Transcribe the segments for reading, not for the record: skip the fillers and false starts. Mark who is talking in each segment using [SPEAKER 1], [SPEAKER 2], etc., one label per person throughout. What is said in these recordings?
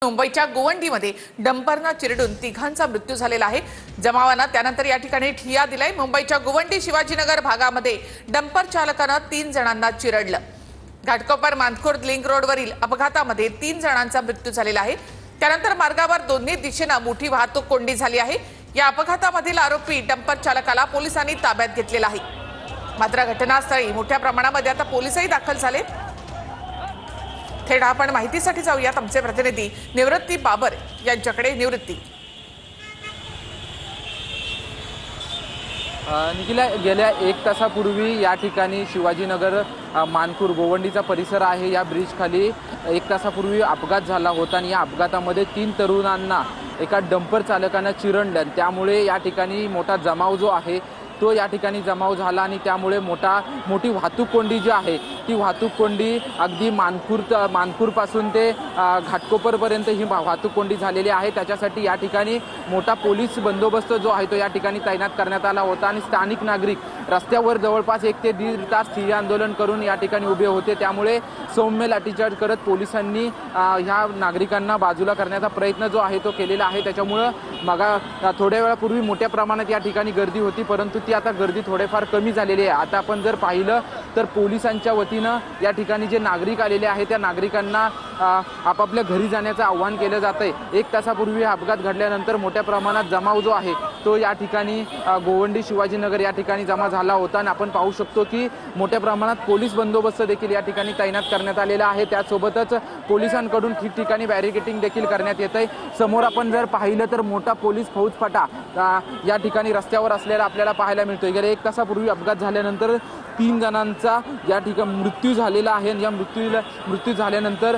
[SPEAKER 1] मुंबईच्या गोवंडीमध्ये डंपरनं चिरडून तिघांचा मृत्यू झालेला आहे। जमावानं त्यानंतर या ठिकाणी ठिय्या दिलाय। मुंबईच्या गोवंडी शिवाजीनगर भागामध्ये डंपर चालकानं 3 जणांना चिरडलं। घाटकोपर मानखुर्द लिंक रोडवरील अपघातामध्ये 3 जणांचा मृत्यू झालेला आहे। त्यानंतर मार्गावर दोन्ही दिशेनं मोठी वाहतूक कोंडी झाली आहे। या अपघातामधील आरोपी डंपर चालकाला पोलिसांनी ताब्यात घेतलेला आहे। मात्र घटनास्थळी मोठ्या प्रमाणामध्ये आता पोलिसही दाखल झाले। थेट आपण माहितीसाठी जाऊयात आमचे प्रतिनिधी निवृत्ती बाबर यांच्याकडे। निवृत्ती,
[SPEAKER 2] निखिला, गेल्या 1 तासापूर्वी या ठिकाणी शिवाजीनगर मानखुर्द गोवंडीचा परिसर आहे, या ब्रिज खाली 1 तासापूर्वी अपघात झाला होता आणि या अपघातामध्ये 3 तरुणांना एका डंपर चालकानं चिरडलं। त्यामुळे या ठिकाणी मोठा जमाव जो आहे तो या ठिकाणी जमाव झाला आणि त्यामुळे मोठी वाहतूक कोंडी जी आहे ती वाहतूक कोंडी अगदी मानखुर्दपासून ते घाटकोपरपर्यंत ही वाहतूक कोंडी झालेली आहे। त्याच्यासाठी या ठिकाणी मोठा पोलीस बंदोबस्त जो आहे तो या ठिकाणी तैनात करण्यात आला होता आणि स्थानिक नागरिक रस्त्यावर जवळपास 1 ते 1.5 तास ठिय्या आंदोलन करून या ठिकाणी उभे होते। त्यामुळे सौम्य लाठीचार्ज करत पोलिसांनी ह्या नागरिकांना बाजूला करण्याचा प्रयत्न जो आहे तो केलेला आहे। त्याच्यामुळे थोड्या वेळापूर्वी मोठ्या प्रमाणात या ठिकाणी गर्दी होती, परंतु ती आता गर्दी थोडेफार कमी झालेली आहे। आता आपण जर पाहिलं तर पोलिसांच्या वतीनं या ठिकाणी जे नागरिक आलेले आहेत त्या नागरिकांना आपापल्या घरी जाण्याचं आव्हान केलं जातंय। 1 तासापूर्वी अपघात घडल्यानंतर मोठ्या प्रमाणात जमाव जो आहे तो या ठिकाणी गोवंडी शिवाजीनगर या ठिकाणी जमा झाला होता आणि आपण पाहू शकतो की मोठ्या प्रमाणात पोलीस बंदोबस्त देखील या ठिकाणी तैनात करण्यात आलेला आहे। त्यासोबतच पोलिसांकडून ठिकठिकाणी बॅरिकेटिंग देखील करण्यात येत आहे। समोर आपण जर पाहिलं तर मोठा पोलीस फौजफाटा या ठिकाणी रस्त्यावर असलेला आपल्याला पाहायला मिळतोय। गेल्या 1 तासापूर्वी अपघात झाल्यानंतर 3 जणांचा या ठिकाणी मृत्यू झालेला आहे आणि या मृत्यू झाल्यानंतर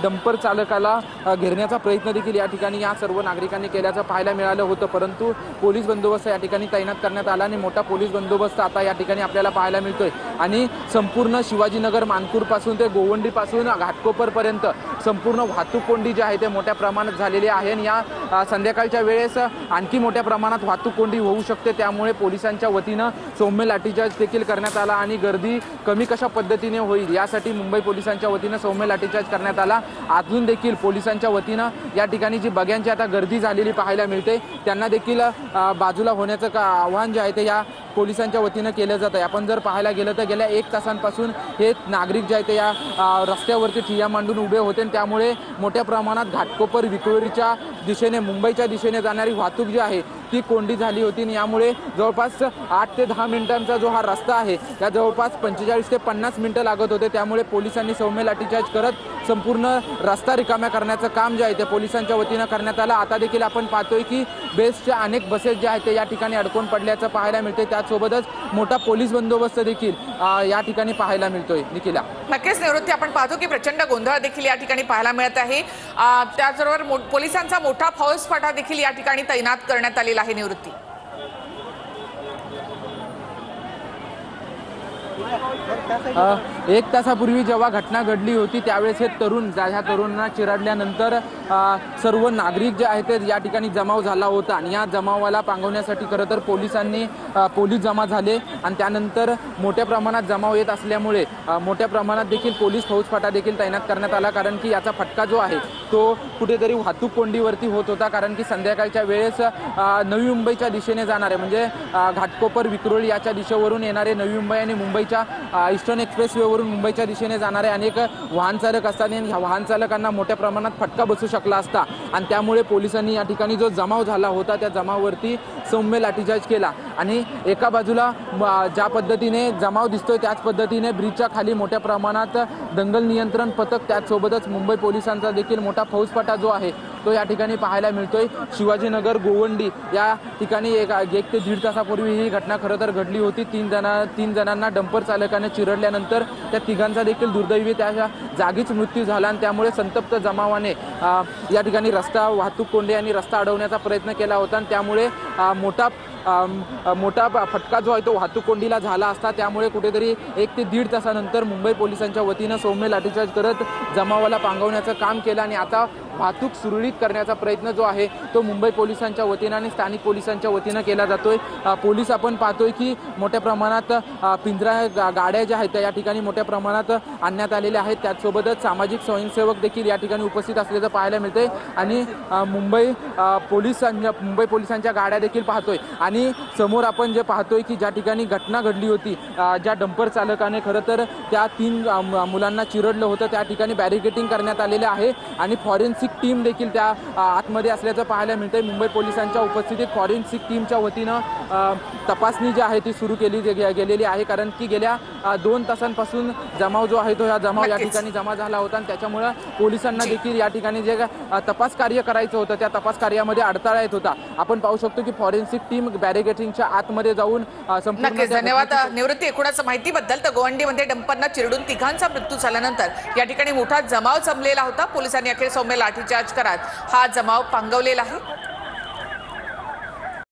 [SPEAKER 2] डंपर चालकाला घेरण्याचा प्रयत्न देखील या ठिकाणी या सर्व नागरिकांनी केल्याचं पाहायला मिळालं होतं, परंतु पोलीस बंदोबस्त या ठिकाणी तैनात करण्यात आला आणि मोठा पोलीस बंदोबस्त आता या ठिकाणी आपल्याला पाहायला मिळतोय। आणि संपूर्ण शिवाजीनगर मानखुर्दपासून ते गोवंडीपासून घाटकोपरपर्यंत संपूर्ण वाहतूक कोंडी जी आहे ते मोठ्या प्रमाणात झालेली आहे आणि या संध्याकाळच्या वेळेस आणखी मोठ्या प्रमाणात वाहतूक कोंडी होऊ शकते। त्यामुळे पोलिसांच्या वतीनं सौम्य लाठीचार्ज देखील करण्यात आला आणि गर्दी कमी कशा पद्धतीने होईल यासाठी मुंबई पोलिसांच्या वतीनं सौम्य लाठीचार्ज करण्यात आला। अजून देखील पोलिसांच्या वतीनं या ठिकाणी जी बग्यांची आता गर्दी झालेली पाहायला मिळते त्यांना देखील बाजूला होण्याचं आव्हान जे आहे ते या पोलिसांच्या वतीनं केलं जात आहे। आपण जर पाहायला गेलं तर गेल्या 1 तासांपासून हे नागरिक जे आहेत ते या रस्त्यावरती ठिय्या मांडून उभे होते आणि त्यामुळे मोठ्या प्रमाणात घाटकोपर विक्रोळीच्या दिशेने मुंबईच्या दिशेने जाणारी वाहतूक जी आहे ती कोंडी झाली होती आणि यामुळे जवळपास 8 ते 10 मिनिटांचा जो हा रस्ता आहे त्या जवळपास 45 ते 50 मिनिटं लागत होते। त्यामुळे पोलिसांनी सौम्य लाठीचार्ज करत संपूर्ण रस्ता रिकाम्या करण्याचं काम जे आहे ते पोलिसांच्या वतीनं करण्यात आलं। आता देखील आपण पाहतोय की बेस्टच्या अनेक बसेस जे आहेत ते या ठिकाणी अडकून पडल्याचं पाहायला मिळते। त्याचसोबतच मोठा पोलीस बंदोबस्त देखील या ठिकाणी पाहायला मिळतोय। निखिला,
[SPEAKER 1] नक्कीच निवृत्ती, आपण पाहतो की प्रचंड गोंधळ देखील या ठिकाणी पाहायला मिळत आहे। त्याचबरोबर पोलिसांचा मोठा फौजफाटा देखील या ठिकाणी तैनात करण्यात आलेला आहे। निवृत्ती,
[SPEAKER 2] 1 तासापूर्वी जेव्हा घटना घडली होती त्यावेळेस हे ह्या तरुणांना चिरडल्यानंतर सर्व नागरिक जे आहेत ते या ठिकाणी जमाव झाला होता आणि या जमावाला पांगवण्यासाठी खरं तर पोलीस जमा झाले आणि त्यानंतर मोठ्या प्रमाणात जमाव येत असल्यामुळे मोठ्या प्रमाणात देखील पोलीस फौजफाटा देखील तैनात करण्यात आला, कारण की याचा फटका जो आहे तो कुठेतरी वाहतूक कोंडीवरती होत होता। कारण की संध्याकाळच्या वेळेस नवी मुंबईच्या दिशेने जाणारे म्हणजे घाटकोपर विक्रोळी याच्या दिशेवरून येणारे नवी मुंबई आणि मुंबईच्या ईस्टर्न एक्सप्रेसवेवरून मुंबईच्या दिशेने जाणारे अनेक वाहन चालक असतात आणि ह्या वाहन चालकांना मोठ्या प्रमाणात फटका बसू शकला असता आणि त्यामुळे पोलिसांनी या ठिकाणी जो जमाव झाला होता त्या जमावावरती सौम्य लाठीचार्ज केला आणि एका बाजूला ज्या पद्धतीने जमाव दिसतोय त्याच पद्धतीने ब्रिजच्या खाली मोठ्या प्रमाणात दंगल नियंत्रण पथक त्याचसोबतच मुंबई पोलिसांचा देखील मोठा फौजफाटा जो आहे तो या ठिकाणी पाहायला मिळतोय। शिवाजीनगर गोवंडी या ठिकाणी 1 ते 1.5 तासापूर्वी ही घटना खरं तर घडली होती। 3 जणांना डंपर चालकाने चिरडल्यानंतर त्या तिघांचा देखील दुर्दैवी त्या जागीच मृत्यू झाला आणि त्यामुळे संतप्त जमावाने या ठिकाणी रस्ता वाहतूक कोंडी आणि रस्ता अडवण्याचा प्रयत्न केला होता आणि त्यामुळे मोठा फटका जो आहे तो वाहतूक कोंडीला झाला असता। त्यामुळे कुठेतरी 1 ते 1.5 तासानंतर मुंबई पोलिसांच्या वतीनं सौम्य लाठीचार्ज करत जमावाला पांगवण्याचं काम केलं आणि आता वाहतूक सुरळीत करण्याचा प्रयत्न जो आहे तो मुंबई पोलिसांच्या वतीनं आणि स्थानिक पोलिसांच्या वतीनं केला जातोय। पोलीस आपण पाहतोय की मोठ्या प्रमाणात पिंजरा गाड्या ज्या आहेत त्या या ठिकाणी मोठ्या प्रमाणात आणण्यात आलेल्या आहेत। त्याचसोबतच सामाजिक स्वयंसेवक देखील या ठिकाणी उपस्थित असल्याचं पाहायला मिळतंय आणि मुंबई पोलिसांच्या गाड्या देखील पाहतोय। आणि समोर आपण जे पाहतोय की ज्या ठिकाणी घटना घडली होती, ज्या डंपर चालकाने खरं तर त्या 3 मुलांना चिरडलं होतं, त्या ठिकाणी बॅरिकेटिंग करण्यात आलेलं आहे आणि फॉरेन्सिक टीम देखील त्या आतमध्ये असल्याचं पाहायला मिळतंय। मुंबई पोलिसांच्या उपस्थितीत फॉरेन्सिक टीमच्या वतीनं तपासणी जी आहे ती सुरू केली गेलेली आहे, कारण की गेल्या 2 तासांपासून जमाव जो आहे तो या जमाव या ठिकाणी जमा झाला होता आणि त्याच्यामुळे पोलिसांना देखील या ठिकाणी जे तपास कार्य करायचं होतं त्या तपास कार्यामध्ये अडथळा येत होता। आपण पाहू शकतो की फॉरेन्सिक टीम बॅरिकेटिंगच्या आतमध्ये जाऊन संपूर्ण
[SPEAKER 1] धन्यवाद निवृत्ती एकूणच माहितीबद्दल। तर गोवंडीमध्ये डंपरनं चिरडून तिघांचा मृत्यू झाल्यानंतर या ठिकाणी मोठा जमाव जमलेला होता। पोलिसांनी अखेर सौम्य लाठीचार्ज करत हा जमाव पांगवलेला आहे।